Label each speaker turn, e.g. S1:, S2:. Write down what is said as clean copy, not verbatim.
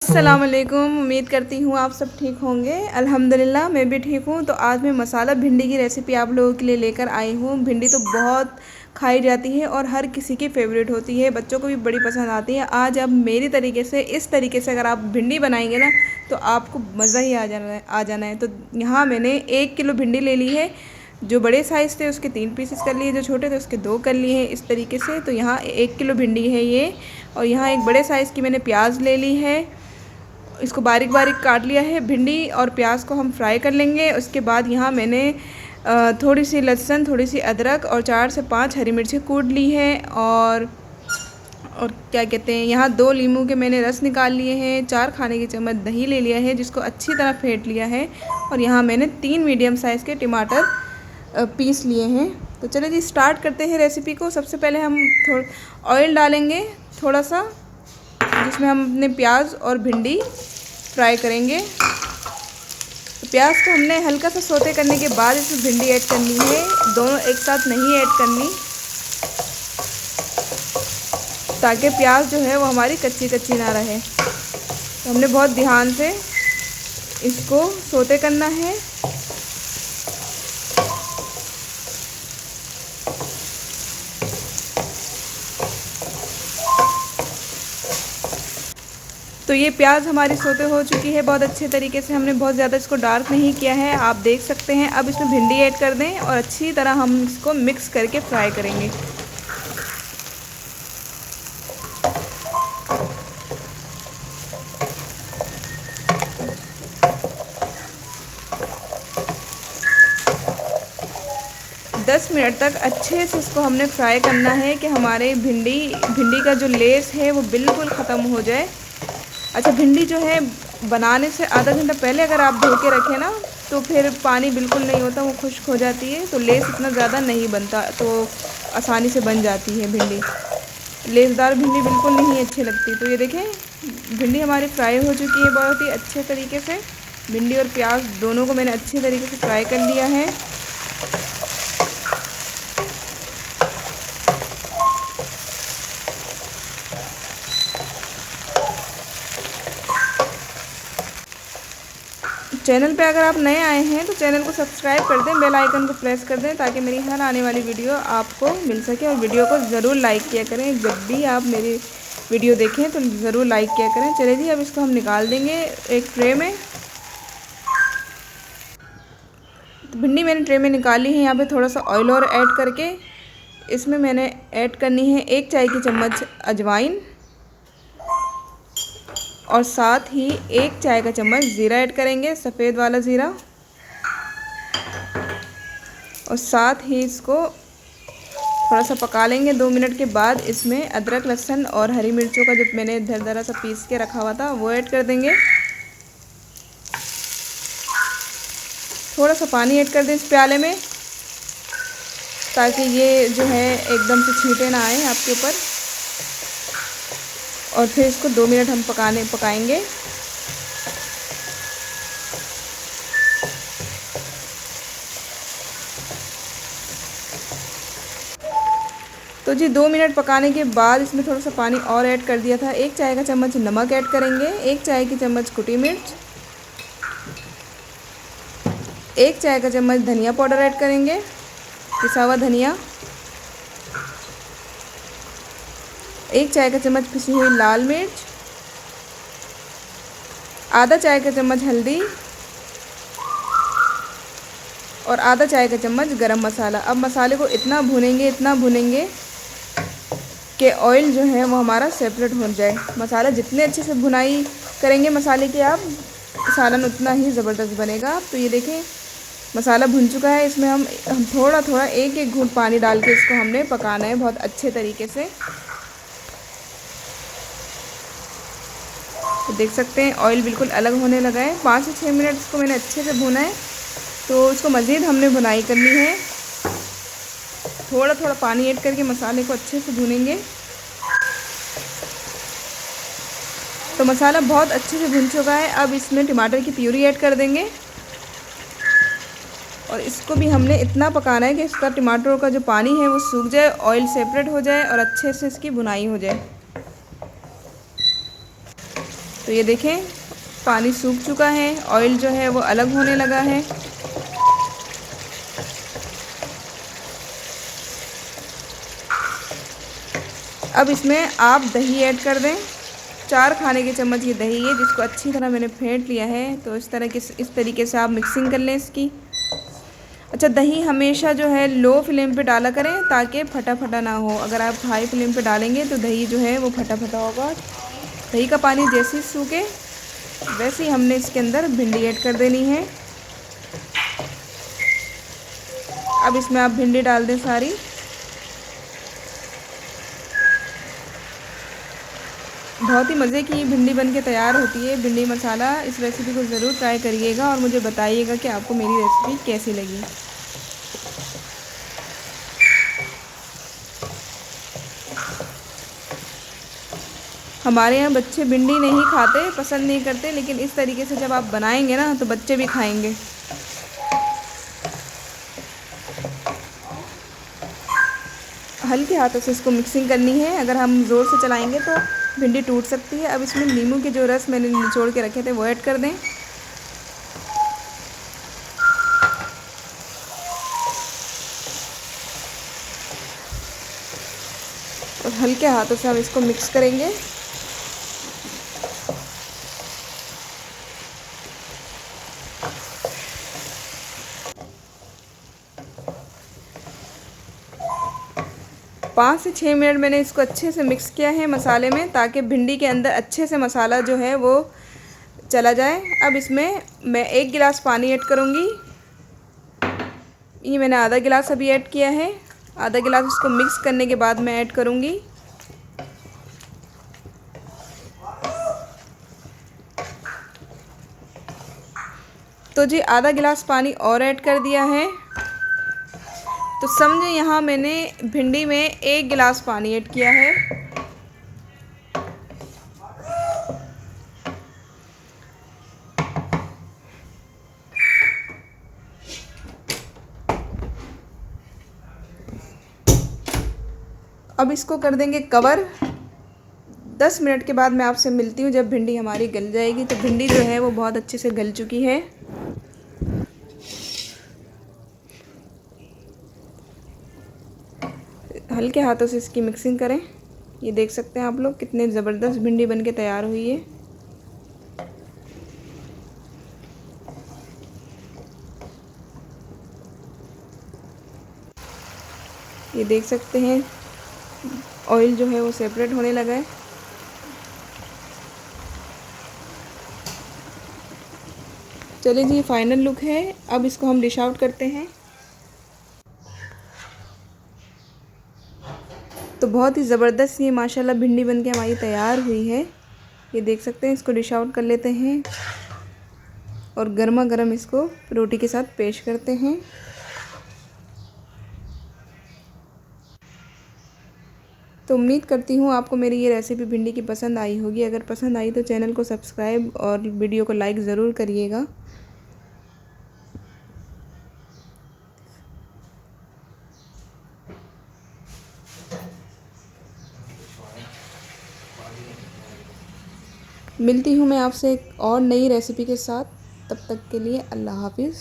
S1: अस्सलाम वालेकुम। उम्मीद करती हूँ आप सब ठीक होंगे। अल्हम्दुलिल्लाह मैं भी ठीक हूँ। तो आज मैं मसाला भिंडी की रेसिपी आप लोगों के लिए लेकर आई हूँ। भिंडी तो बहुत खाई जाती है और हर किसी की फेवरेट होती है, बच्चों को भी बड़ी पसंद आती है। आज अब मेरी तरीके से, इस तरीके से अगर आप भिंडी बनाएंगे ना तो आपको मज़ा ही आ जाना है। तो यहाँ मैंने 1 किलो भिंडी ले ली है। जो बड़े साइज़ थे उसके 3 पीसेस कर लिए, जो छोटे थे उसके 2 कर लिए हैं इस तरीके से। तो यहाँ 1 किलो भिंडी है ये। और यहाँ एक बड़े साइज़ की मैंने प्याज ले ली है, इसको बारीक बारीक काट लिया है। भिंडी और प्याज को हम फ्राई कर लेंगे। उसके बाद यहाँ मैंने थोड़ी सी लहसुन, थोड़ी सी अदरक और 4 से 5 हरी मिर्ची कूट ली है। और क्या कहते हैं, यहाँ 2 नींबू के मैंने रस निकाल लिए हैं। 4 खाने के चम्मच दही ले लिया है जिसको अच्छी तरह फेंट लिया है। और यहाँ मैंने 3 मीडियम साइज़ के टमाटर पीस लिए हैं। तो चलिए जी स्टार्ट करते हैं रेसिपी को। सबसे पहले हम थोड़ा ऑयल डालेंगे थोड़ा सा, जिसमें हम अपने प्याज और भिंडी फ्राई करेंगे। तो प्याज को हमने हल्का सा सोते करने के बाद इसमें भिंडी ऐड करनी है, दोनों एक साथ नहीं ऐड करनी, ताकि प्याज जो है वो हमारी कच्ची कच्ची ना रहे। तो हमने बहुत ध्यान से इसको सोते करना है। तो ये प्याज हमारी सोते हो चुकी है बहुत अच्छे तरीके से। हमने बहुत ज़्यादा इसको डार्क नहीं किया है, आप देख सकते हैं। अब इसमें भिंडी ऐड कर दें और अच्छी तरह हम इसको मिक्स करके फ्राई करेंगे। दस मिनट तक अच्छे से इसको हमने फ्राई करना है कि हमारे भिंडी का जो लेस है वो बिल्कुल ख़त्म हो जाए। अच्छा, भिंडी जो है बनाने से आधा घंटा पहले अगर आप धो के रखें ना तो फिर पानी बिल्कुल नहीं होता, वो खुश्क हो जाती है, तो लेस इतना ज़्यादा नहीं बनता, तो आसानी से बन जाती है भिंडी। लेसदार भिंडी बिल्कुल नहीं अच्छी लगती। तो ये देखें, भिंडी हमारी फ्राई हो चुकी है बहुत ही अच्छे तरीके से। भिंडी और प्याज दोनों को मैंने अच्छे तरीके से फ्राई कर लिया है। चैनल पे अगर आप नए आए हैं तो चैनल को सब्सक्राइब कर दें, बेल आइकन को प्रेस कर दें, ताकि मेरी हर आने वाली वीडियो आपको मिल सके। और वीडियो को ज़रूर लाइक किया करें, जब भी आप मेरी वीडियो देखें तो ज़रूर लाइक किया करें। चलिए जी अब इसको हम निकाल देंगे एक ट्रे में। तो भिंडी मैंने ट्रे में निकाली है। यहाँ पे थोड़ा सा ऑयल और ऐड करके इसमें मैंने ऐड करनी है 1 चाय की चम्मच अजवाइन, और साथ ही 1 चाय का चम्मच ज़ीरा ऐड करेंगे, सफ़ेद वाला ज़ीरा। और साथ ही इसको थोड़ा सा पका लेंगे। 2 मिनट के बाद इसमें अदरक, लहसुन और हरी मिर्चों का जो मैंने दरदरा सा पीस के रखा हुआ था वो ऐड कर देंगे। थोड़ा सा पानी ऐड कर दें इस प्याले में, ताकि ये जो है एकदम से छींटे ना आए आपके ऊपर। और फिर इसको 2 मिनट हम पकाएंगे। तो जी 2 मिनट पकाने के बाद इसमें थोड़ा सा पानी और ऐड कर दिया था। 1 चाय का चम्मच नमक ऐड करेंगे, 1 चाय की चम्मच कुटी मिर्च, 1 चाय का चम्मच धनिया पाउडर ऐड करेंगे, पिसा हुआ धनिया, 1 चाय का चम्मच पिसी हुई लाल मिर्च, आधा चाय का चम्मच हल्दी और आधा चाय का चम्मच गरम मसाला। अब मसाले को इतना भूनेंगे कि ऑयल जो है वो हमारा सेपरेट हो जाए। मसाला जितने अच्छे से भुनाई करेंगे मसाले की आप, सालन उतना ही ज़बरदस्त बनेगा। तो ये देखें मसाला भुन चुका है। इसमें हम थोड़ा थोड़ा एक घूंट पानी डाल के इसको हमने पकाना है बहुत अच्छे तरीके से। तो देख सकते हैं ऑयल बिल्कुल अलग होने लगा है। 5 से 6 मिनट इसको मैंने अच्छे से भुना है। तो इसको मज़ीद हमने भुनाई करनी है। थोड़ा थोड़ा पानी ऐड करके मसाले को अच्छे से भूनेंगे। तो मसाला बहुत अच्छे से भुन चुका है। अब इसमें टमाटर की प्यूरी ऐड कर देंगे और इसको भी हमने इतना पकाना है कि इसका टमाटर का जो पानी है वो सूख जाए, ऑयल सेपरेट हो जाए और अच्छे से इसकी भुनाई हो जाए। तो ये देखें पानी सूख चुका है, ऑयल जो है वो अलग होने लगा है। अब इसमें आप दही ऐड कर दें। 4 खाने के चम्मच ये दही है, जिसको अच्छी तरह मैंने फेंट लिया है। तो इस तरीके से आप मिक्सिंग कर लें इसकी। अच्छा, दही हमेशा जो है लो फ्लेम पे डाला करें ताकि फटा फटा ना हो। अगर आप हाई फ्लेम पे डालेंगे तो दही जो है वो फटा फटा होगा। दही का पानी जैसे ही सूखे वैसे ही हमने इसके अंदर भिंडी ऐड कर देनी है। अब इसमें आप भिंडी डाल दें सारी। बहुत ही मज़े की भिंडी बन के तैयार होती है, भिंडी मसाला। इस रेसिपी को ज़रूर ट्राई करिएगा और मुझे बताइएगा कि आपको मेरी रेसिपी कैसी लगी। हमारे यहाँ बच्चे भिंडी नहीं खाते, पसंद नहीं करते, लेकिन इस तरीके से जब आप बनाएंगे ना तो बच्चे भी खाएंगे। हल्के हाथों से इसको मिक्सिंग करनी है। अगर हम ज़ोर से चलाएंगे तो भिंडी टूट सकती है। अब इसमें नींबू के जो रस मैंने निचोड़ के रखे थे वो ऐड कर दें। और हल्के हाथों से हम इसको मिक्स करेंगे। पाँच से 6 मिनट मैंने इसको अच्छे से मिक्स किया है मसाले में, ताकि भिंडी के अंदर अच्छे से मसाला जो है वो चला जाए। अब इसमें मैं 1 गिलास पानी ऐड करूँगी। ये मैंने आधा गिलास अभी ऐड किया है। आधा गिलास इसको मिक्स करने के बाद मैं ऐड करूँगी। तो जी आधा गिलास पानी और ऐड कर दिया है। तो समझे यहाँ मैंने भिंडी में 1 गिलास पानी ऐड किया है। अब इसको कर देंगे कवर। 10 मिनट के बाद मैं आपसे मिलती हूँ जब भिंडी हमारी गल जाएगी। तो भिंडी जो है वो बहुत अच्छे से गल चुकी है। हल्के हाथों से इसकी मिक्सिंग करें। ये देख सकते हैं आप लोग कितने ज़बरदस्त भिंडी बन के तैयार हुई है। ये देख सकते हैं ऑयल जो है वो सेपरेट होने लगा है। चलिए जी, फाइनल लुक है। अब इसको हम डिश आउट करते हैं। तो बहुत ही ज़बरदस्त ये माशाल्लाह भिंडी बन के हमारी तैयार हुई है। ये देख सकते हैं। इसको डिश आउट कर लेते हैं और गर्मा गर्म इसको रोटी के साथ पेश करते हैं। तो उम्मीद करती हूँ आपको मेरी ये रेसिपी भिंडी की पसंद आई होगी। अगर पसंद आई तो चैनल को सब्सक्राइब और वीडियो को लाइक ज़रूर करिएगा। मिलती हूँ मैं आपसे एक और नई रेसिपी के साथ। तब तक के लिए अल्लाह हाफिज़।